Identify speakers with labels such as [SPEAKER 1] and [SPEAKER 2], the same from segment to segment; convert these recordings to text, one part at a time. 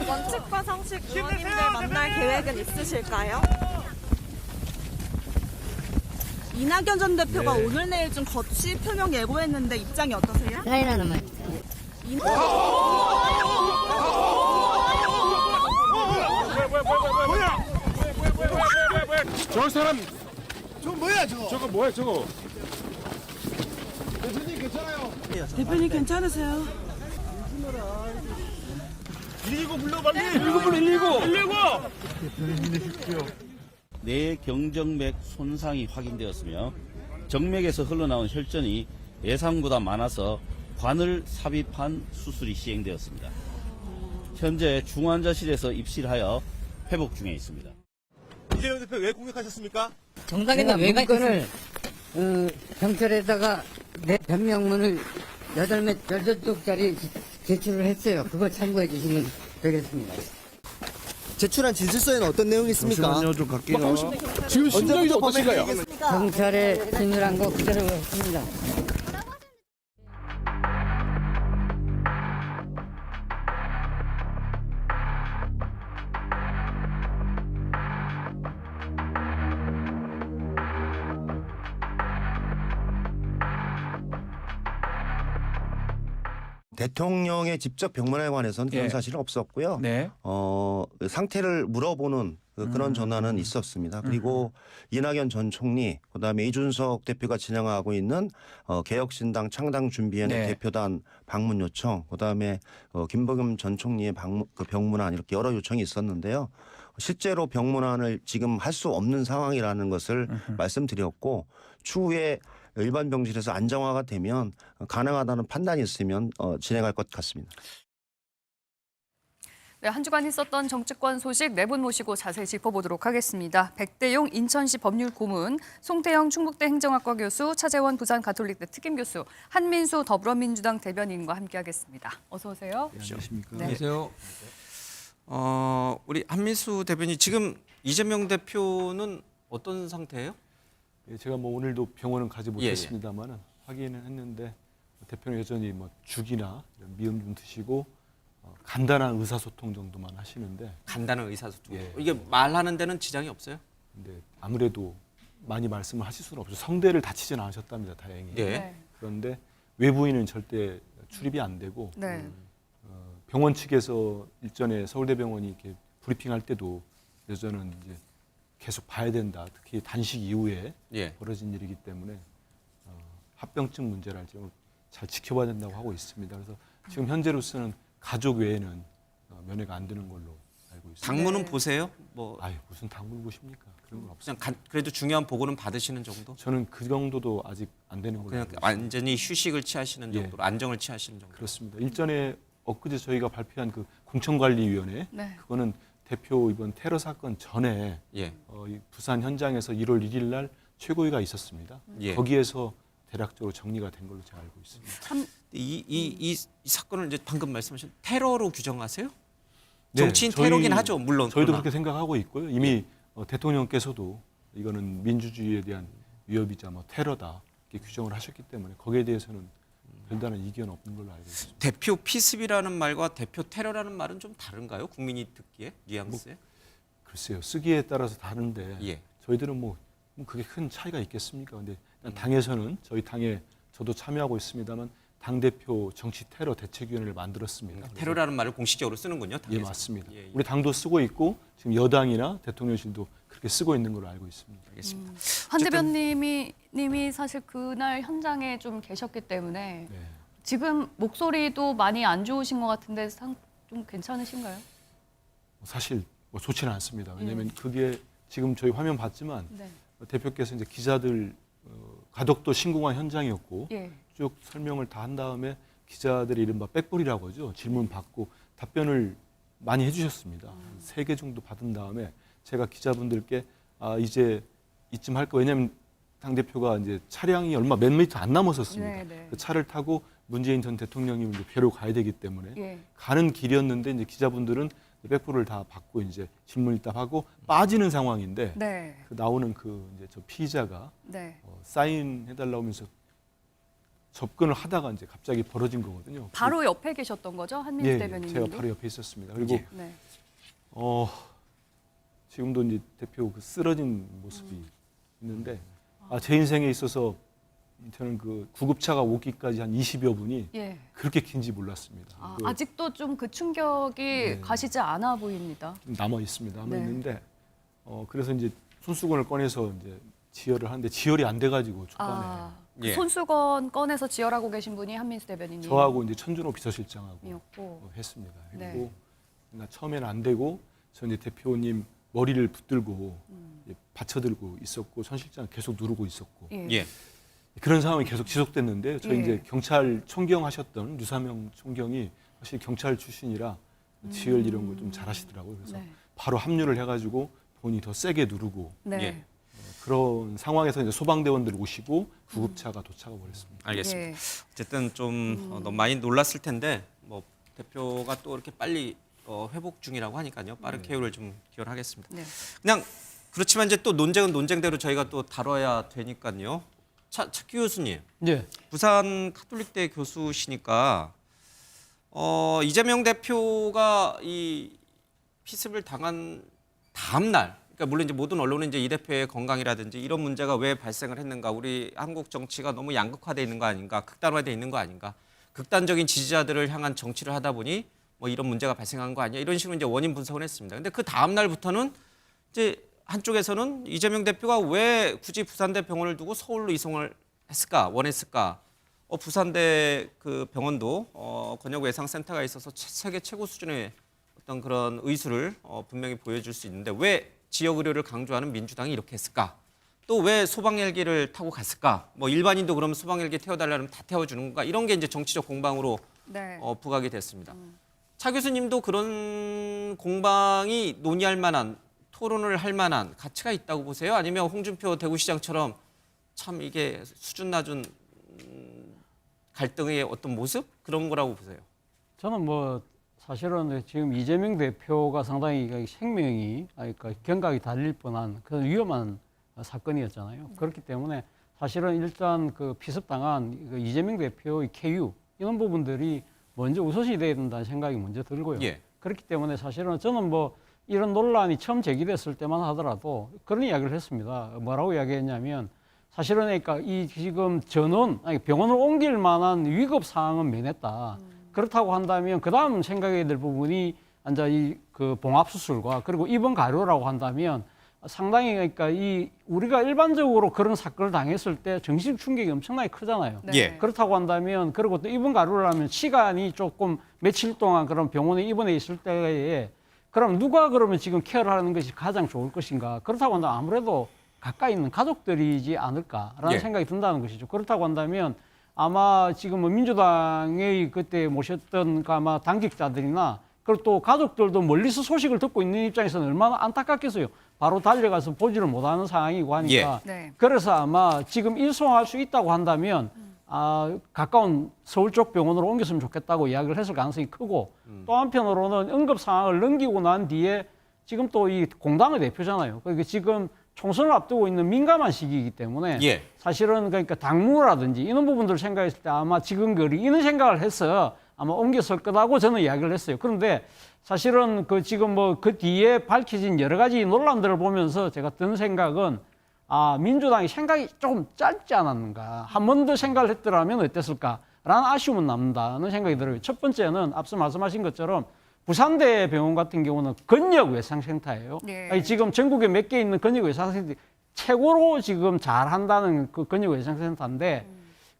[SPEAKER 1] 원칙과 상식 의원님들 만날 계획은 있으실까요? 이낙연 전 대표가 오늘 내일 좀 거취 표명 예고했는데 입장이 어떠세요?
[SPEAKER 2] 라이라는 말.
[SPEAKER 3] 저 사람
[SPEAKER 4] 저거 뭐야 저거?
[SPEAKER 3] 저거 뭐야 저거?
[SPEAKER 4] 대표님 괜찮아요?
[SPEAKER 1] 대표님 괜찮으세요?
[SPEAKER 4] 119 불러 빨리.
[SPEAKER 3] 119.
[SPEAKER 5] 뇌 경정맥 손상이 확인되었으며 정맥에서 흘러나온 혈전이 예상보다 많아서 관을 삽입한 수술이 시행되었습니다. 현재 중환자실에서 입실하여 회복 중에 있습니다.
[SPEAKER 4] 이재명 대표 왜 공격하셨습니까?
[SPEAKER 2] 정당에는 왜 문건을 경찰에다가 내 변명문을 18쪽짜리 제출을 했어요. 그거 참고해 주시면 되겠습니다.
[SPEAKER 6] 제출한 진술서에는 어떤 내용이 있습니까?
[SPEAKER 3] 잠시만요, 좀 갈게요. 지금 심정이 좀 어떠신가요?
[SPEAKER 2] 경찰에 진술한 거 그대로 했습니다.
[SPEAKER 6] 대통령의 직접 병문안에 관해서는 그런
[SPEAKER 3] 예.
[SPEAKER 6] 사실은 없었고요.
[SPEAKER 3] 네.
[SPEAKER 6] 상태를 물어보는 그런 전화는 있었습니다. 그리고 이낙연 전 총리, 그다음에 이준석 대표가 진행하고 있는 개혁신당 창당준비위원회
[SPEAKER 3] 네.
[SPEAKER 6] 대표단 방문 요청, 그다음에 김부겸 전 총리의 병문안 이렇게 여러 요청이 있었는데요. 실제로 병문안을 지금 할 수 없는 상황이라는 것을 말씀드렸고 추후에 일반 병실에서 안정화가 되면 가능하다는 판단이 있으면 진행할 것 같습니다.
[SPEAKER 7] 네, 한 주간 있었던 정치권 소식 네 분 모시고 자세히 짚어보도록 하겠습니다. 백대용 인천시 법률고문, 송태영 충북대 행정학과 교수, 차재원 부산가톨릭대 특임교수, 한민수 더불어민주당 대변인과 함께하겠습니다. 어서 오세요.
[SPEAKER 8] 안녕하십니까.
[SPEAKER 7] 네.
[SPEAKER 8] 안녕하세요. 우리 한민수 대변인, 지금 이재명 대표는 어떤 상태예요?
[SPEAKER 9] 예, 제가 뭐 오늘도 병원은 가지
[SPEAKER 8] 예, 예.
[SPEAKER 9] 못했습니다만은 확인은 했는데 대표는 여전히 뭐 죽이나 이런 미음 좀 드시고 간단한 의사소통 정도만 하시는데
[SPEAKER 8] 간단한 의사소통.
[SPEAKER 9] 예.
[SPEAKER 8] 이게 말하는 데는 지장이 없어요?
[SPEAKER 9] 근데 아무래도 많이 말씀을 하실 수는 없죠. 성대를 다치지는 않으셨답니다. 다행히.
[SPEAKER 8] 예.
[SPEAKER 7] 네.
[SPEAKER 9] 그런데 외부인은 절대 출입이 안 되고
[SPEAKER 7] 네.
[SPEAKER 9] 병원 측에서 일전에 서울대병원이 이렇게 브리핑할 때도 여전은 이제 계속 봐야 된다. 특히 단식 이후에
[SPEAKER 8] 예.
[SPEAKER 9] 벌어진 일이기 때문에 합병증 문제를 좀 잘 지켜봐야 된다고 하고 있습니다. 그래서 지금 현재로서는 가족 외에는 면회가 안 되는 걸로 알고 있습니다.
[SPEAKER 8] 당무는
[SPEAKER 7] 네.
[SPEAKER 8] 보세요? 뭐
[SPEAKER 9] 아유 무슨 당물 보십니까? 그런 건 없어요.
[SPEAKER 8] 그냥 그래도 중요한 보고는 받으시는 정도?
[SPEAKER 9] 저는 그 정도도 아직 안 되는 걸로
[SPEAKER 8] 그냥
[SPEAKER 9] 알고 있습니다.
[SPEAKER 8] 완전히 휴식을 취하시는
[SPEAKER 9] 예.
[SPEAKER 8] 정도로, 안정을 취하시는 정도.
[SPEAKER 9] 그렇습니다. 일전에 엊그제 저희가 발표한 그 공천관리위원회
[SPEAKER 7] 네.
[SPEAKER 9] 그거는 대표 이번 테러 사건 전에
[SPEAKER 8] 예.
[SPEAKER 9] 이 부산 현장에서 1월 1일 날 최고위가 있었습니다.
[SPEAKER 8] 예.
[SPEAKER 9] 거기에서 대략적으로 정리가 된 걸로 제가 알고 있습니다.
[SPEAKER 8] 이 사건을 이제 방금 말씀하신 테러로 규정하세요?
[SPEAKER 9] 네,
[SPEAKER 8] 정치인 테러긴 하죠, 물론.
[SPEAKER 9] 저희도
[SPEAKER 8] 그러나.
[SPEAKER 9] 그렇게 생각하고 있고요. 이미 대통령께서도 이거는 민주주의에 대한 위협이자 뭐 테러다 이렇게 규정을 하셨기 때문에 거기에 대해서는 별다른 이견 없는 걸로 알고 있습니다.
[SPEAKER 8] 대표 피습이라는 말과 대표 테러라는 말은 좀 다른가요? 국민이 듣기에 뉘앙스에?
[SPEAKER 9] 글쎄요, 쓰기에 따라서 다른데
[SPEAKER 8] 예.
[SPEAKER 9] 저희들은 뭐 그게 큰 차이가 있겠습니까? 근데 일단 당에서는 저희 당에 저도 참여하고 있습니다만 당 대표 정치 테러 대책위원회를 만들었습니다. 그래서
[SPEAKER 8] 테러라는 말을 공식적으로 쓰는군요.
[SPEAKER 9] 예,
[SPEAKER 8] 당에서.
[SPEAKER 9] 맞습니다.
[SPEAKER 8] 예, 예.
[SPEAKER 9] 우리 당도 쓰고 있고 지금 여당이나 대통령실도 그렇게 쓰고 있는 걸로 알고 있습니다.
[SPEAKER 8] 알겠습니다.
[SPEAKER 7] 한
[SPEAKER 8] 어쨌든-
[SPEAKER 7] 대변님이 사실 그날 현장에 좀 계셨기 때문에
[SPEAKER 9] 네.
[SPEAKER 7] 지금 목소리도 많이 안 좋으신 것 같은데 좀 괜찮으신가요?
[SPEAKER 9] 사실 뭐 좋지는 않습니다. 왜냐하면 그게 지금 저희 화면 봤지만
[SPEAKER 7] 네.
[SPEAKER 9] 대표께서 이제 기자들 가덕도 신공항 현장이었고
[SPEAKER 7] 예.
[SPEAKER 9] 쭉 설명을 다 한 다음에 기자들이 이른바 백불이라고 하죠. 질문 받고 답변을 많이 해주셨습니다. 3개 정도 받은 다음에 제가 기자분들께 이제 이쯤 할 거, 왜냐하면 당대표가 이제 차량이 얼마 몇 미터 안 남았었습니다.
[SPEAKER 7] 네, 네.
[SPEAKER 9] 그 차를 타고 문재인 전 대통령님 이제 뵈러 가야 되기 때문에
[SPEAKER 7] 예.
[SPEAKER 9] 가는 길이었는데 이제 기자분들은 백불을 다 받고 이제 질문 일답하고 빠지는 상황인데
[SPEAKER 7] 네.
[SPEAKER 9] 그 나오는 그 이제 저 피의자가
[SPEAKER 7] 네.
[SPEAKER 9] 사인해달라고 하면서 접근을 하다가 이제 갑자기 벌어진 거거든요.
[SPEAKER 7] 바로 옆에 계셨던 거죠? 한민수
[SPEAKER 9] 예,
[SPEAKER 7] 대변인님.
[SPEAKER 9] 제가 바로 옆에 있었습니다. 그리고
[SPEAKER 8] 예.
[SPEAKER 7] 네.
[SPEAKER 9] 지금도 이제 대표 그 쓰러진 모습이 있는데 제 인생에 있어서 저는 그 구급차가 오기까지 한 20여 분이
[SPEAKER 7] 예.
[SPEAKER 9] 그렇게 긴지 몰랐습니다.
[SPEAKER 7] 아직도 좀 그 충격이 가시지 않아 보입니다.
[SPEAKER 9] 좀 남아 있습니다. 남아
[SPEAKER 7] 네.
[SPEAKER 9] 있는데 그래서 이제 손수건을 꺼내서 이제 지혈을 하는데 지혈이 안 돼가지고 초반에
[SPEAKER 7] 그
[SPEAKER 8] 예.
[SPEAKER 7] 손수건 꺼내서 지혈하고 계신 분이 한민수 대변인님.
[SPEAKER 9] 저하고 이제 천준호 비서실장하고
[SPEAKER 7] 이었고.
[SPEAKER 9] 했습니다.
[SPEAKER 7] 네.
[SPEAKER 9] 그리고 그러니까 처음에는 안 되고 저 이제 대표님 머리를 붙들고 이제 받쳐들고 있었고 천 실장 계속 누르고 있었고
[SPEAKER 7] 예.
[SPEAKER 8] 예.
[SPEAKER 9] 그런 상황이 계속 지속됐는데 저희
[SPEAKER 7] 예.
[SPEAKER 9] 이제 경찰 총경 하셨던 류사명 총경이 사실 경찰 출신이라 지혈 이런 걸 좀 잘하시더라고요. 그래서
[SPEAKER 7] 네.
[SPEAKER 9] 바로 합류를 해가지고 본인이 더 세게 누르고
[SPEAKER 7] 네.
[SPEAKER 8] 예.
[SPEAKER 9] 그런 상황에서 이제 소방대원들 오시고 구급차가 도착을 벌였습니다.
[SPEAKER 8] 알겠습니다.
[SPEAKER 7] 예.
[SPEAKER 8] 어쨌든 좀 너무 많이 놀랐을 텐데 뭐 대표가 또 이렇게 빨리 회복 중이라고 하니까요. 빠른 쾌유를 좀 기원하겠습니다.
[SPEAKER 7] 네.
[SPEAKER 8] 그냥 그렇지만 이제 또 논쟁은 논쟁대로 저희가 또 다뤄야 되니까요. 차기 교수님,
[SPEAKER 2] 네.
[SPEAKER 8] 부산 카톨릭대 교수시니까 이재명 대표가 이 피습을 당한 다음 날, 그러니까 물론 이제 모든 언론은 이제 이 대표의 건강이라든지 이런 문제가 왜 발생을 했는가, 우리 한국 정치가 너무 양극화돼 있는 거 아닌가, 극단화돼 있는 거 아닌가, 극단적인 지지자들을 향한 정치를 하다 보니 뭐 이런 문제가 발생한 거 아니야, 이런 식으로 이제 원인 분석을 했습니다. 근데 그 다음 날부터는 이제 한쪽에서는 이재명 대표가 왜 굳이 부산대 병원을 두고 서울로 이송을 했을까, 원했을까? 부산대 그 병원도 권역 외상센터가 있어서 세계 최고 수준의 어떤 그런 의술을 분명히 보여줄 수 있는데 왜 지역 의료를 강조하는 민주당이 이렇게 했을까? 또 왜 소방 헬기를 타고 갔을까? 뭐 일반인도 그러면 소방 헬기 태워달라면 다 태워주는 건가? 이런 게 이제 정치적 공방으로
[SPEAKER 7] 네.
[SPEAKER 8] 부각이 됐습니다. 차 교수님도 그런 공방이 논의할 만한, 토론을 할 만한 가치가 있다고 보세요? 아니면 홍준표 대구시장처럼 참 이게 수준 낮은 갈등의 어떤 모습? 그런 거라고 보세요?
[SPEAKER 10] 저는 뭐 사실은 지금 이재명 대표가 상당히 생명이 그러니까 경각이 달릴 뻔한 그런 위험한 사건이었잖아요. 그렇기 때문에 사실은 일단 그 피습당한 그 이재명 대표의 쾌유 이런 부분들이 먼저 우선시 돼야 된다는 생각이 먼저 들고요.
[SPEAKER 8] 예.
[SPEAKER 10] 그렇기 때문에 사실은 저는 뭐 이런 논란이 처음 제기됐을 때만 하더라도 그런 이야기를 했습니다. 뭐라고 이야기했냐면 사실은 그러니까 이 지금 전원 아니 병원을 옮길 만한 위급 상황은 면했다. 그렇다고 한다면 그 다음 생각해야 될 부분이 이제 이 그 봉합 수술과 그리고 입원 가료라고 한다면 상당히 그러니까 이 우리가 일반적으로 그런 사건을 당했을 때 정신 충격이 엄청나게 크잖아요.
[SPEAKER 7] 네.
[SPEAKER 8] 예.
[SPEAKER 10] 그렇다고 한다면 그리고 또 입원 가료를 하면 시간이 조금 며칠 동안 그런 병원에 입원해 있을 때에 그럼 누가 그러면 지금 케어를 하는 것이 가장 좋을 것인가? 그렇다고 한다면 아무래도 가까이 있는 가족들이지 않을까라는
[SPEAKER 8] 예.
[SPEAKER 10] 생각이 든다는 것이죠. 그렇다고 한다면 아마 지금 뭐 민주당의 그때 모셨던 그 아마 당직자들이나 그리고 또 가족들도 멀리서 소식을 듣고 있는 입장에서는 얼마나 안타깝겠어요. 바로 달려가서 보지를 못하는 상황이고 하니까.
[SPEAKER 7] 예. 네.
[SPEAKER 10] 그래서 아마 지금 이송할 수 있다고 한다면 가까운 서울 쪽 병원으로 옮겼으면 좋겠다고 이야기를 했을 가능성이 크고 또 한편으로는 응급 상황을 넘기고 난 뒤에 지금 또 이 공당의 대표잖아요. 그러니까 지금 총선을 앞두고 있는 민감한 시기이기 때문에
[SPEAKER 8] 예.
[SPEAKER 10] 사실은 그러니까 당무라든지 이런 부분들을 생각했을 때 아마 지금 이런 생각을 해서 아마 옮겼을 거라고 저는 이야기를 했어요. 그런데 사실은 그 지금 뭐 그 뒤에 밝혀진 여러 가지 논란들을 보면서 제가 든 생각은 민주당이 생각이 조금 짧지 않았는가. 한 번 더 생각을 했더라면 어땠을까라는 아쉬움은 남는다는 생각이 들어요. 첫 번째는 앞서 말씀하신 것처럼 부산대 병원 같은 경우는 근역 외상센터예요.
[SPEAKER 7] 네.
[SPEAKER 10] 아니, 지금 전국에 몇 개 있는 근역 외상센터 최고로 지금 잘한다는 그 근역 외상센터인데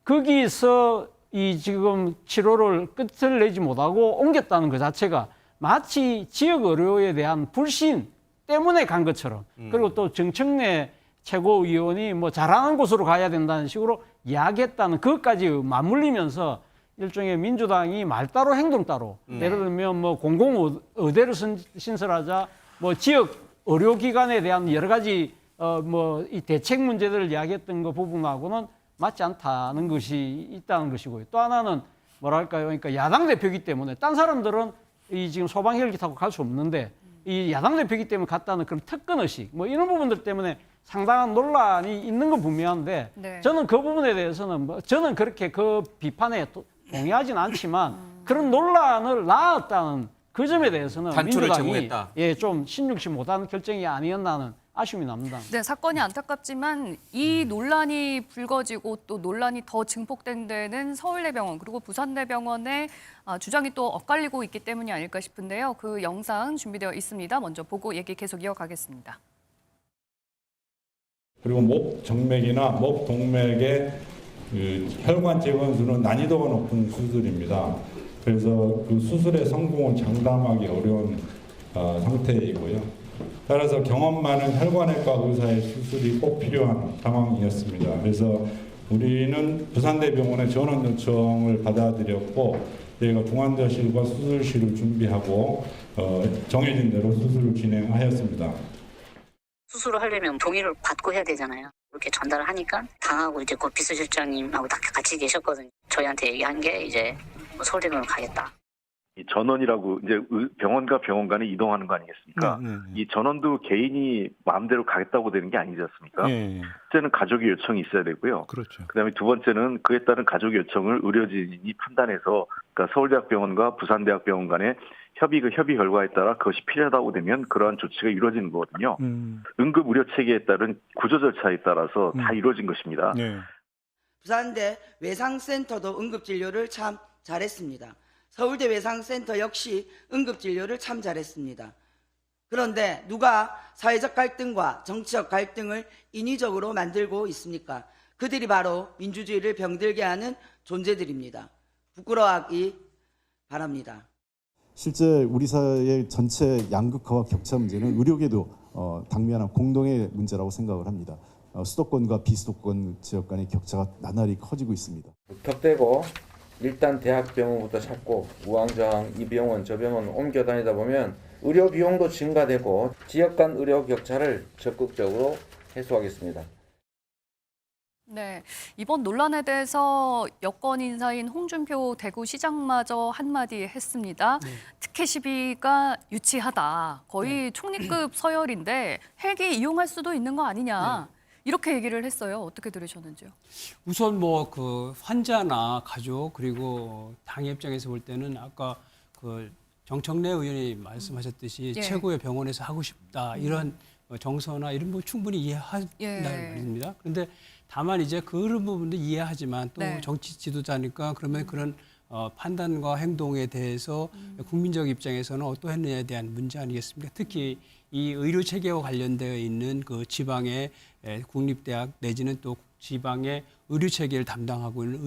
[SPEAKER 10] 거기서 이 지금 치료를 끝을 내지 못하고 옮겼다는 것 자체가 마치 지역 의료에 대한 불신 때문에 간 것처럼 그리고 또 정청래 최고위원이 뭐 잘하는 곳으로 가야 된다는 식으로 이야기했다는 그것까지 맞물리면서 일종의 민주당이 말 따로 행동 따로 예를 들면 뭐 공공의대를 신설하자 뭐 지역 의료기관에 대한 여러 가지 뭐 이 대책 문제들을 이야기했던 그 부분하고는 맞지 않다는 것이 있다는 것이고요. 또 하나는 뭐랄까요? 그러니까 야당 대표이기 때문에 딴 사람들은 이 지금 소방 헬기 타고 갈 수 없는데 이 야당 대표이기 때문에 갔다는 그런 특권의식 뭐 이런 부분들 때문에 상당한 논란이 있는 건 분명한데
[SPEAKER 7] 네.
[SPEAKER 10] 저는 그 부분에 대해서는 저는 그렇게 그 비판에 동의하진 않지만 그런 논란을 낳았다는 그 점에 대해서는
[SPEAKER 8] 단초를
[SPEAKER 10] 민주당이
[SPEAKER 8] 제공했다.
[SPEAKER 10] 좀 신중치 못한 결정이 아니었나는 아쉬움이 납니다.
[SPEAKER 7] 네, 사건이 안타깝지만 이 논란이 불거지고 또 논란이 더 증폭된 데는 서울대병원 그리고 부산대병원의 주장이 또 엇갈리고 있기 때문이 아닐까 싶은데요. 그 영상 준비되어 있습니다. 먼저 보고 얘기 계속 이어가겠습니다.
[SPEAKER 11] 그리고 목 정맥이나 목 동맥의 그 혈관 재건수는 난이도가 높은 수술입니다. 그래서 그 수술의 성공을 장담하기 어려운 상태이고요. 따라서 경험 많은 혈관외과 의사의 수술이 꼭 필요한 상황이었습니다. 그래서 우리는 부산대병원의 전원 요청을 받아들였고 저희가 중환자실과 수술실을 준비하고 정해진 대로 수술을 진행하였습니다.
[SPEAKER 12] 수술을 하려면 동의를 받고 해야 되잖아요. 그렇게 전달을 하니까 당하고 이제 그 비서실장님하고 다 같이 계셨거든요. 저희한테 얘기한 게 이제 서울대병원 가겠다.
[SPEAKER 13] 이 전원이라고 이제 병원과 병원 간에 이동하는 거 아니겠습니까? 이 전원도 개인이 마음대로 가겠다고 되는 게 아니지 않습니까? 첫째는 가족의 요청이 있어야 되고요.
[SPEAKER 3] 그렇죠.
[SPEAKER 13] 그다음에 두 번째는 그에 따른 가족의 요청을 의료진이 판단해서 그러니까 서울대학병원과 부산대학병원 간에 협의 결과에 따라 그것이 필요하다고 되면 그러한 조치가 이루어지는 거거든요. 응급 의료 체계에 따른 구조 절차에 따라서 다 이루어진 것입니다.
[SPEAKER 3] 네.
[SPEAKER 14] 부산대 외상센터도 응급진료를 참 잘했습니다. 서울대 외상센터 역시 응급진료를 참 잘했습니다. 그런데 누가 사회적 갈등과 정치적 갈등을 인위적으로 만들고 있습니까? 그들이 바로 민주주의를 병들게 하는 존재들입니다. 부끄러워하기 바랍니다.
[SPEAKER 15] 실제 우리 사회의 전체 양극화와 격차 문제는 의료계도 당면한 공동의 문제라고 생각을 합니다. 수도권과 비수도권 지역 간의 격차가 나날이 커지고 있습니다.
[SPEAKER 16] 무턱대고 일단 대학병원부터 찾고 우왕좌왕 이 병원 저 병원 옮겨 다니다 보면 의료 비용도 증가되고 지역 간 의료 격차를 적극적으로 해소하겠습니다.
[SPEAKER 7] 네, 이번 논란에 대해서 여권 인사인 홍준표 대구시장마저 한마디 했습니다. 특혜 시비가 유치하다. 거의 총리급 서열인데 헬기 이용할 수도 있는 거 아니냐. 이렇게 얘기를 했어요. 어떻게 들으셨는지요?
[SPEAKER 17] 우선 뭐 그 환자나 가족 그리고 당 입장에서 볼 때는 아까 그 정청래 의원이 말씀하셨듯이 최고의 병원에서 하고 싶다 이런 정서나 이런 뭐 충분히 이해한다는 말입니다. 그런데 다만 이제 그런 부분도 이해하지만 또 정치 지도자니까 그러면 그런 판단과 행동에 대해서 국민적 입장에서는 어떠했느냐에 대한 문제 아니겠습니까? 특히 이 의료 체계와 관련되어 있는 그 지방의 국립대학 내지는 또 지방의 의료 체계를 담당하고 있는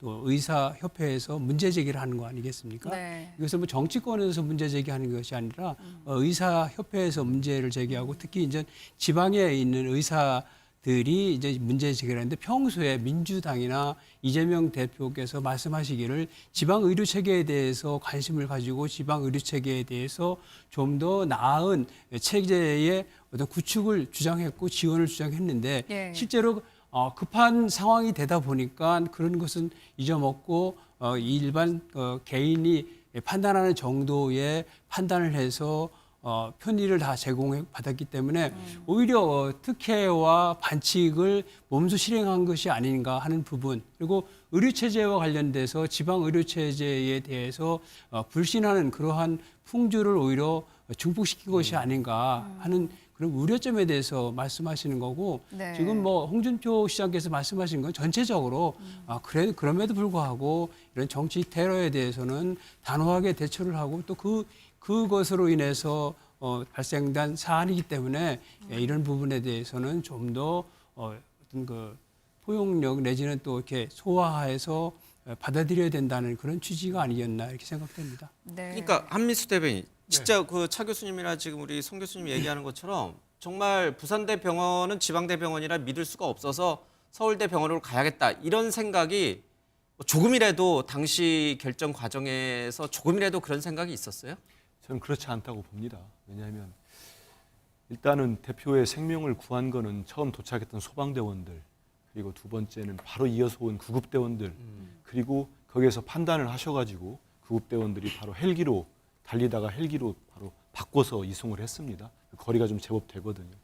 [SPEAKER 17] 의사협회에서 문제 제기를 하는 거 아니겠습니까? 이것은 뭐 정치권에서 문제 제기하는 것이 아니라 의사협회에서 문제를 제기하고 특히 이제 지방에 있는 의사들이 이제 문제 제기를 하는데 평소에 민주당이나 이재명 대표께서 말씀하시기를 지방 의료 체계에 대해서 관심을 가지고 지방 의료 체계에 대해서 좀 더 나은 체제의 어떤 구축을 주장했고 지원을 주장했는데 실제로 급한 상황이 되다 보니까 그런 것은 잊어먹고 일반 개인이 판단하는 정도의 판단을 해서 편의를 다 제공받았기 때문에 오히려 특혜와 반칙을 몸소 실행한 것이 아닌가 하는 부분 그리고 의료체제와 관련돼서 지방 의료체제에 대해서 불신하는 그러한 풍조를 오히려 증폭시킨 것이 아닌가 하는 그런 우려점에 대해서 말씀하시는 거고 지금 뭐 홍준표 시장께서 말씀하신 건 전체적으로 그럼에도 불구하고 이런 정치 테러에 대해서는 단호하게 대처를 하고 또 그것으로 인해서 발생된 사안이기 때문에 이런 부분에 대해서는 좀 더 어떤 그 포용력 내지는 또 이렇게 소화해서 받아들여야 된다는 그런 취지가 아니었나 이렇게 생각됩니다.
[SPEAKER 8] 그러니까 한민수 대변인 진짜 그 차 교수님이나 지금 우리 송 교수님이 얘기하는 것처럼 정말 부산대 병원은 지방대 병원이라 믿을 수가 없어서 서울대 병원으로 가야겠다 이런 생각이 조금이라도 당시 결정 과정에서 조금이라도 그런 생각이 있었어요?
[SPEAKER 9] 저는 그렇지 않다고 봅니다. 왜냐하면 일단은 대표의 생명을 구한 거는 처음 도착했던 소방대원들 그리고 두 번째는 바로 이어서 온 구급대원들 그리고 거기에서 판단을 하셔가지고 구급대원들이 바로 헬기로 달리다가 헬기로 바로 바꿔서 이송을 했습니다. 거리가 좀 제법 되거든요.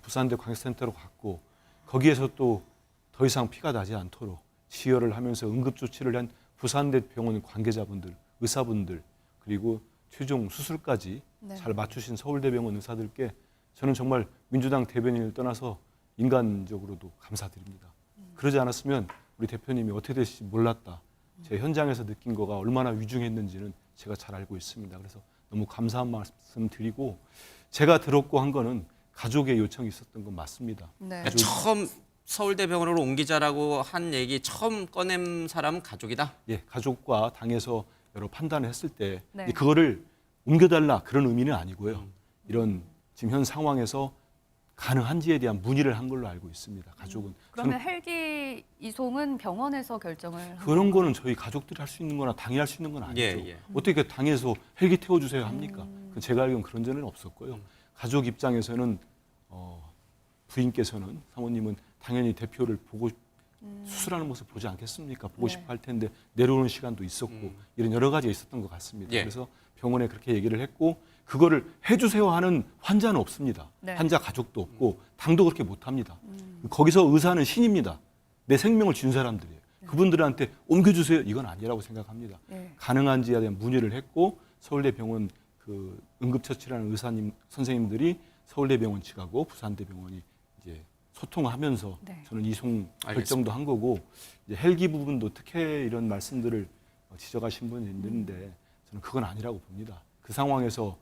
[SPEAKER 9] 부산대 광역센터로 갔고 거기에서 또 더 이상 피가 나지 않도록 지혈을 하면서 응급조치를 한 부산대 병원 관계자분들, 의사분들 그리고 최종 수술까지
[SPEAKER 7] 네.
[SPEAKER 9] 잘 맞추신 서울대병원 의사들께 저는 정말 민주당 대변인을 떠나서 인간적으로도 감사드립니다. 그러지 않았으면 우리 대표님이 어떻게 될지 몰랐다. 제 현장에서 느낀 거가 얼마나 위중했는지는 제가 잘 알고 있습니다. 그래서 너무 감사한 말씀 드리고 제가 들었고 한 거는 가족의 요청이 있었던 건 맞습니다.
[SPEAKER 7] 네.
[SPEAKER 8] 처음 서울대병원으로 옮기자라고 한 얘기 처음 꺼낸 사람은 가족이다?
[SPEAKER 9] 예, 가족과 당에서 여러 판단을 했을 때
[SPEAKER 7] 네.
[SPEAKER 9] 그거를 옮겨달라 그런 의미는 아니고요. 이런 지금 현 상황에서 가능한지에 대한 문의를 한 걸로 알고 있습니다. 가족은.
[SPEAKER 7] 그러면 헬기 이송은 병원에서 결정을
[SPEAKER 9] 그런 거는 저희 가족들이 할 수 있는 거나 당이 할 수 있는 건 아니죠.
[SPEAKER 8] 예.
[SPEAKER 9] 어떻게 당에서 헬기 태워주세요 합니까? 제가 알기로는 그런 적은 없었고요. 가족 입장에서는 부인께서는 사모님은 당연히 대표를 보고 수술하는 모습 보지 않겠습니까? 보고 싶어 할 텐데 내려오는 시간도 있었고 이런 여러 가지가 있었던 것 같습니다.
[SPEAKER 8] 예.
[SPEAKER 9] 그래서 병원에 그렇게 얘기를 했고 그거를 해주세요 하는 환자는 없습니다.
[SPEAKER 7] 네.
[SPEAKER 9] 환자 가족도 없고 당도 그렇게 못합니다. 거기서 의사는 신입니다. 내 생명을 준 사람들이에요. 그분들한테 옮겨주세요 이건 아니라고 생각합니다.
[SPEAKER 7] 네.
[SPEAKER 9] 가능한지에 대한 문의를 했고 서울대병원 그 응급처치라는 의사님 선생님들이 서울대병원 측하고 부산대병원이 이제 소통하면서
[SPEAKER 7] 네.
[SPEAKER 9] 저는 이송 결정도 한 거고 이제 헬기 부분도 특혜 이런 말씀들을 지적하신 분이 있는데 저는 그건 아니라고 봅니다. 그 상황에서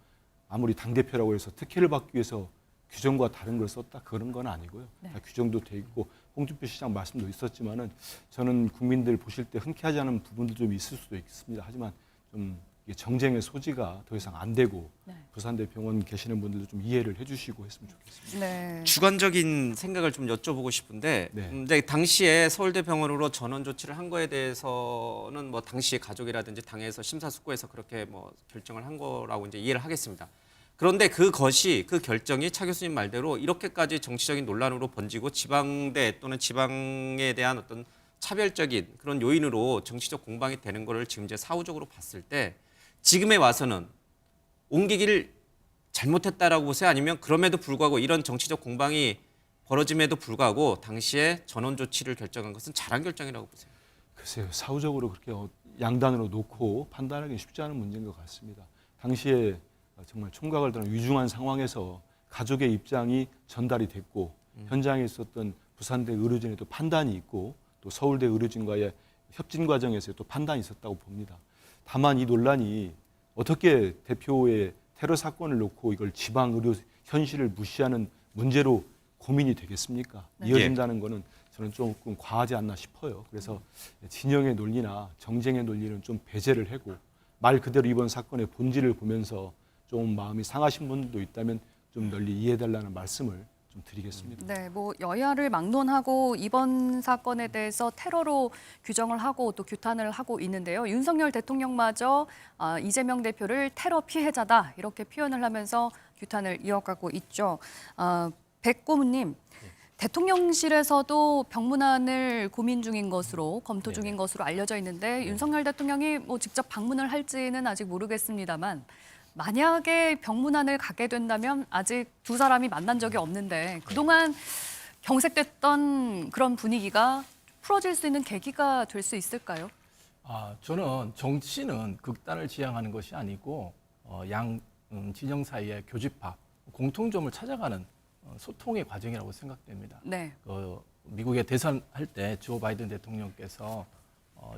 [SPEAKER 9] 아무리 당대표라고 해서 특혜를 받기 위해서 규정과 다른 걸 썼다 그런 건 아니고요.
[SPEAKER 7] 네.
[SPEAKER 9] 다 규정도 돼 있고 홍준표 시장 말씀도 있었지만은 저는 국민들 보실 때 흔쾌하지 않은 부분도 좀 있을 수도 있습니다. 하지만 좀 이게 정쟁의 소지가 더 이상 안 되고
[SPEAKER 7] 네.
[SPEAKER 9] 부산대 병원 계시는 분들도 좀 이해를 해주시고 했으면 좋겠습니다.
[SPEAKER 7] 네.
[SPEAKER 8] 주관적인 생각을 좀 여쭤보고 싶은데
[SPEAKER 9] 네.
[SPEAKER 8] 근데 당시에 서울대병원으로 전원 조치를 한 거에 대해서는 뭐 당시 가족이라든지 당에서 심사숙고해서 그렇게 뭐 결정을 한 거라고 이제 이해를 하겠습니다. 그런데 그 결정이 차 교수님 말대로 이렇게까지 정치적인 논란으로 번지고 지방대 또는 지방에 대한 어떤 차별적인 그런 요인으로 정치적 공방이 되는 거를 지금 이제 사후적으로 봤을 때 지금에 와서는 옮기기를 잘못했다라고 보세요? 아니면 그럼에도 불구하고 이런 정치적 공방이 벌어짐에도 불구하고 당시에 전원 조치를 결정한 것은 잘한 결정이라고 보세요?
[SPEAKER 9] 글쎄요. 사후적으로 그렇게 양단으로 놓고 판단하기 쉽지 않은 문제인 것 같습니다. 당시에 정말 총각을 드는 위중한 상황에서 가족의 입장이 전달이 됐고 현장에 있었던 부산대 의료진의 또 판단이 있고 또 서울대 의료진과의 협진 과정에서 또 판단이 있었다고 봅니다. 다만 이 논란이 어떻게 대표의 테러 사건을 놓고 이걸 지방 의료 현실을 무시하는 문제로 고민이 되겠습니까?
[SPEAKER 7] 네.
[SPEAKER 9] 이어진다는 거는 저는 조금 과하지 않나 싶어요. 그래서 진영의 논리나 정쟁의 논리는 좀 배제를 하고 말 그대로 이번 사건의 본질을 보면서 좀 마음이 상하신 분들도 있다면 좀 널리 이해해달라는 말씀을 좀 드리겠습니다.
[SPEAKER 7] 네, 뭐 여야를 막론하고 이번 사건에 대해서 테러로 규정을 하고 또 규탄을 하고 있는데요. 윤석열 대통령마저 이재명 대표를 테러 피해자다 이렇게 표현을 하면서 규탄을 이어가고 있죠. 백고문님, 대통령실에서도 병문안을 고민 중인 것으로 검토 중인 것으로 알려져 있는데 윤석열 대통령이 뭐 직접 방문을 할지는 아직 모르겠습니다만. 만약에 병문안을 가게 된다면 아직 두 사람이 만난 적이 없는데 그동안 경색됐던 그런 분위기가 풀어질 수 있는 계기가 될 수 있을까요?
[SPEAKER 3] 저는 정치는 극단을 지향하는 것이 아니고 양 진영 사이의 교집합, 공통점을 찾아가는 소통의 과정이라고 생각됩니다.
[SPEAKER 7] 네.
[SPEAKER 3] 미국의 대선할 때 조 바이든 대통령께서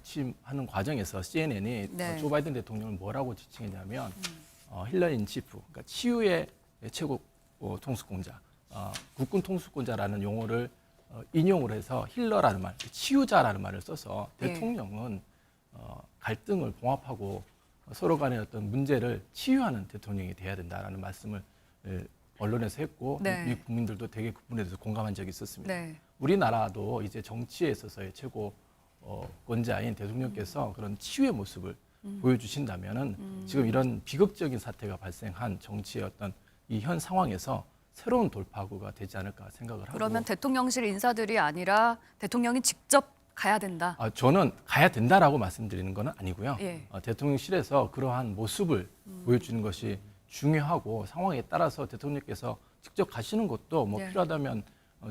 [SPEAKER 3] 취임하는 과정에서 CNN이
[SPEAKER 7] 네.
[SPEAKER 3] 조 바이든 대통령을 뭐라고 지칭했냐면 힐러 인 치프, 그러니까 치유의 최고 통수권자, 국군 통수권자라는 용어를 인용을 해서 힐러라는 말, 치유자라는 말을 써서
[SPEAKER 7] 네.
[SPEAKER 3] 대통령은 갈등을 봉합하고 서로 간의 어떤 문제를 치유하는 대통령이 돼야 된다라는 말씀을 언론에서 했고
[SPEAKER 7] 네.
[SPEAKER 3] 미국 국민들도 되게 그 부분에 대해서 공감한 적이 있었습니다.
[SPEAKER 7] 네.
[SPEAKER 3] 우리나라도 이제 정치에 있어서의 최고 권자인 대통령께서 그런 치유의 모습을 보여주신다면은 지금 이런 비극적인 사태가 발생한 정치의 어떤 이 현 상황에서 새로운 돌파구가 되지 않을까 생각을 하고.
[SPEAKER 7] 그러면 대통령실 인사들이 아니라 대통령이 직접 가야 된다.
[SPEAKER 3] 저는 가야 된다라고 말씀드리는 건 아니고요.
[SPEAKER 7] 예.
[SPEAKER 3] 대통령실에서 그러한 모습을 보여주는 것이 중요하고 상황에 따라서 대통령께서 직접 가시는 것도 뭐
[SPEAKER 7] 예.
[SPEAKER 3] 필요하다면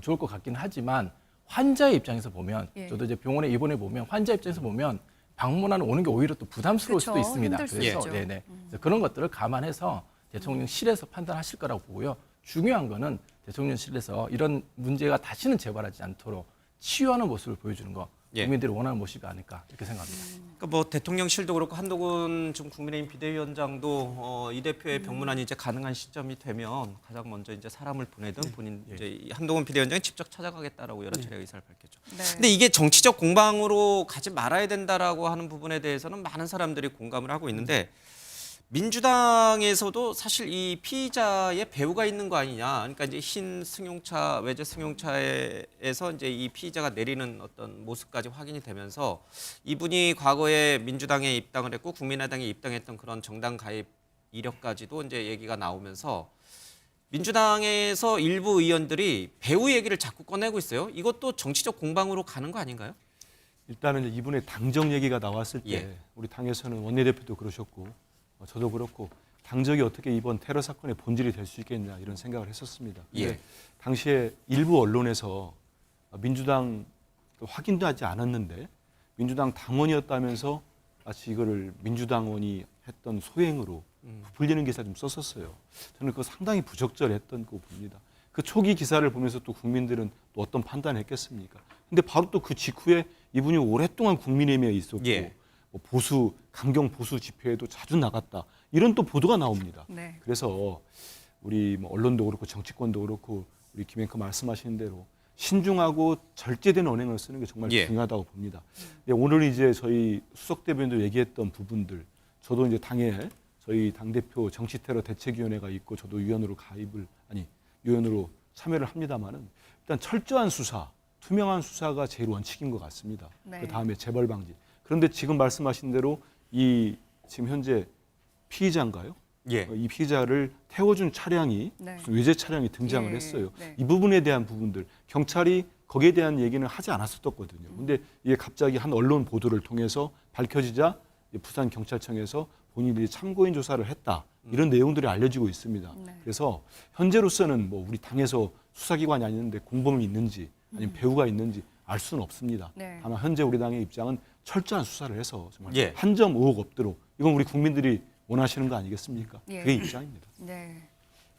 [SPEAKER 3] 좋을 것 같긴 하지만 환자의 입장에서 보면
[SPEAKER 7] 예.
[SPEAKER 3] 저도 이제 병원에 입원해 보면 환자 입장에서 보면 방문하는 오는 게 오히려 또 부담스러울
[SPEAKER 7] 그쵸,
[SPEAKER 3] 수도 있습니다.
[SPEAKER 7] 힘들 수
[SPEAKER 3] 그래서
[SPEAKER 7] 있죠.
[SPEAKER 3] 네네 그래서 그런 것들을 감안해서 대통령실에서 판단하실 거라고 보고요. 중요한 거는 대통령실에서 이런 문제가 다시는 재발하지 않도록 치유하는 모습을 보여주는 거
[SPEAKER 8] 예.
[SPEAKER 3] 국민들이 원하는 모습이 아닐까 이렇게 생각합니다.
[SPEAKER 8] 그러니까 뭐 대통령실도 그렇고 한동훈 좀 국민의힘 비대위원장도 이 대표의 병문안이 이제 가능한 시점이 되면 가장 먼저 이제 사람을 보내든 본인 이제 이 한동훈 비대위원장이 직접 찾아가겠다라고 여러 차례 의사를 밝혔죠.
[SPEAKER 7] 네.
[SPEAKER 8] 근데 이게 정치적 공방으로 가지 말아야 된다라고 하는 부분에 대해서는 많은 사람들이 공감을 하고 있는데 민주당에서도 사실 이 피의자의 배후가 있는 거 아니냐. 그러니까 이제 흰 승용차, 외제 승용차에서 이제 이 피의자가 내리는 어떤 모습까지 확인이 되면서 이분이 과거에 민주당에 입당을 했고 국민의당에 입당했던 그런 정당 가입 이력까지도 이제 얘기가 나오면서 민주당에서 일부 의원들이 배후 얘기를 자꾸 꺼내고 있어요. 이것도 정치적 공방으로 가는 거 아닌가요?
[SPEAKER 9] 일단은 이제 이분의 당적 얘기가 나왔을 때
[SPEAKER 8] 예.
[SPEAKER 9] 우리 당에서는 원내대표도 그러셨고 저도 그렇고 당적이 어떻게 이번 테러 사건의 본질이 될 수 있겠냐 이런 생각을 했었습니다. 근데
[SPEAKER 8] 예.
[SPEAKER 9] 당시에 일부 언론에서 민주당 확인도 하지 않았는데 민주당 당원이었다면서 마치 이거를 민주당원이 했던 소행으로 불리는 기사 좀 썼었어요. 저는 그거 상당히 부적절했던 거 봅니다. 그 초기 기사를 보면서 또 국민들은 또 어떤 판단을 했겠습니까? 근데 바로 또 그 직후에 이분이 오랫동안 국민의힘에 있었고
[SPEAKER 8] 예.
[SPEAKER 9] 뭐 보수 강경 보수 집회에도 자주 나갔다 이런 또 보도가 나옵니다.
[SPEAKER 7] 네.
[SPEAKER 9] 그래서 우리 뭐 언론도 그렇고 정치권도 그렇고 우리 김 앵커 말씀하신 대로 신중하고 절제된 언행을 쓰는 게 정말
[SPEAKER 8] 예.
[SPEAKER 9] 중요하다고 봅니다. 근데 오늘 이제 저희 수석 대변인도 얘기했던 부분들 저도 이제 당에 저희 당대표 정치테러 대책위원회가 있고 저도 위원으로 위원으로 참여를 합니다만은 일단 철저한 수사, 투명한 수사가 제일 원칙인 것 같습니다.
[SPEAKER 7] 네.
[SPEAKER 9] 그 다음에 재벌 방지. 그런데 지금 말씀하신 대로 이 지금 현재 피의자인가요?
[SPEAKER 8] 예.
[SPEAKER 9] 이 피의자를 태워준 차량이
[SPEAKER 7] 네.
[SPEAKER 9] 무슨 외제 차량이 등장을
[SPEAKER 7] 예,
[SPEAKER 9] 했어요.
[SPEAKER 7] 네.
[SPEAKER 9] 이 부분에 대한 부분들 경찰이 거기에 대한 얘기는 하지 않았었거든요. 근데 이게 갑자기 한 언론 보도를 통해서 밝혀지자 부산 경찰청에서 본인들이 참고인 조사를 했다. 이런 내용들이 알려지고 있습니다.
[SPEAKER 7] 네.
[SPEAKER 9] 그래서 현재로서는 뭐 우리 당에서 수사기관이 아니는데 공범이 있는지 아니면 배후가 있는지 알 수는 없습니다.
[SPEAKER 7] 네.
[SPEAKER 9] 다만 현재 우리 당의 입장은 철저한 수사를 해서 정말
[SPEAKER 8] 예.
[SPEAKER 9] 한 점 의혹 없도록 이건 우리 국민들이 원하시는 거 아니겠습니까?
[SPEAKER 7] 예.
[SPEAKER 9] 그게 입장입니다.
[SPEAKER 7] 네.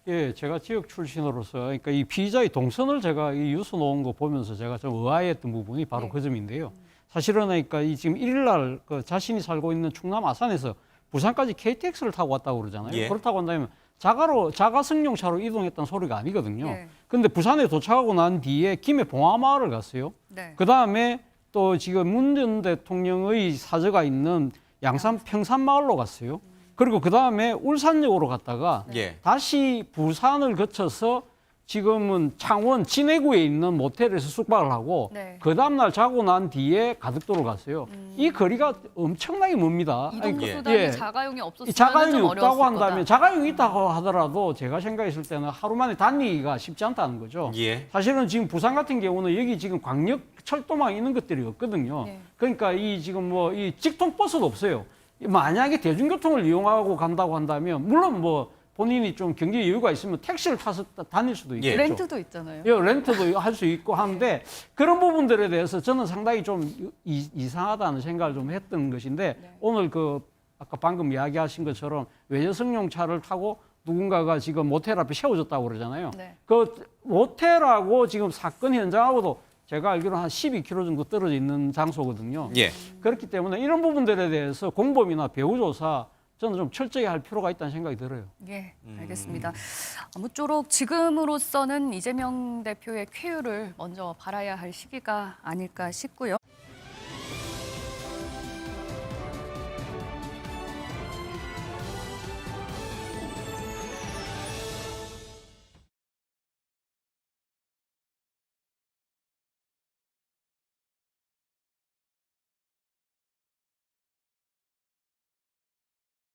[SPEAKER 10] 예, 제가 지역 출신으로서 그러니까 이 피의자의 동선을 제가 이 뉴스 놓은 거 보면서 제가 좀 의아했던 부분이 바로
[SPEAKER 7] 네.
[SPEAKER 10] 그 점인데요. 사실은 그러니까 이 지금 1일 날 그 자신이 살고 있는 충남 아산에서 부산까지 KTX를 타고 왔다고 그러잖아요.
[SPEAKER 8] 예.
[SPEAKER 10] 그렇다고 한다면 자가 승용차로 이동했던 소리가 아니거든요.
[SPEAKER 7] 네.
[SPEAKER 10] 그런데 부산에 도착하고 난 뒤에 김해 봉화마을을 갔어요.
[SPEAKER 7] 네.
[SPEAKER 10] 그 다음에 또 지금 문 전 대통령의 사저가 있는 양산 평산마을로 갔어요. 그리고 그 다음에 울산역으로 갔다가
[SPEAKER 8] 예.
[SPEAKER 10] 다시 부산을 거쳐서 지금은 창원 진해구에 있는 모텔에서 숙박을 하고
[SPEAKER 7] 네.
[SPEAKER 10] 그 다음날 자고 난 뒤에 가덕도로 갔어요. 이 거리가 엄청나게 멉니다.
[SPEAKER 7] 이동
[SPEAKER 10] 아니,
[SPEAKER 7] 수단이
[SPEAKER 10] 예.
[SPEAKER 7] 자가용이
[SPEAKER 10] 이
[SPEAKER 7] 없었으면
[SPEAKER 10] 자가용이
[SPEAKER 7] 좀
[SPEAKER 10] 없다고
[SPEAKER 7] 어려웠을
[SPEAKER 10] 한다면
[SPEAKER 7] 거다.
[SPEAKER 10] 자가용이 있다고 하더라도 제가 생각했을 때는 하루 만에 다니기가 쉽지 않다는 거죠.
[SPEAKER 8] 예.
[SPEAKER 10] 사실은 지금 부산 같은 경우는 여기 지금 광역 철도망 있는 것들이 없거든요.
[SPEAKER 7] 네.
[SPEAKER 10] 그러니까 이 지금 뭐 이 직통버스도 없어요. 만약에 대중교통을 이용하고 간다고 한다면 물론 뭐 본인이 좀 경제 여유가 있으면 택시를 타서 다닐 수도 있겠죠.
[SPEAKER 7] 렌트도 있잖아요.
[SPEAKER 10] 예, 렌트도 할 수 있고 하는데 그런 부분들에 대해서 저는 상당히 좀 이상하다는 생각을 좀 했던 것인데 오늘 그 아까 방금 이야기하신 것처럼 외제 승용차를 타고 누군가가 지금 모텔 앞에 세워졌다고 그러잖아요.
[SPEAKER 7] 네.
[SPEAKER 10] 그 모텔하고 지금 사건 현장하고도 제가 알기로 한 12km 정도 떨어져 있는 장소거든요.
[SPEAKER 8] 예.
[SPEAKER 10] 그렇기 때문에 이런 부분들에 대해서 공범이나 배후 조사 저는 좀 철저히 할 필요가 있다는 생각이 들어요.
[SPEAKER 7] 예, 알겠습니다. 아무쪼록 지금으로서는 이재명 대표의 쾌유를 먼저 바라야 할 시기가 아닐까 싶고요.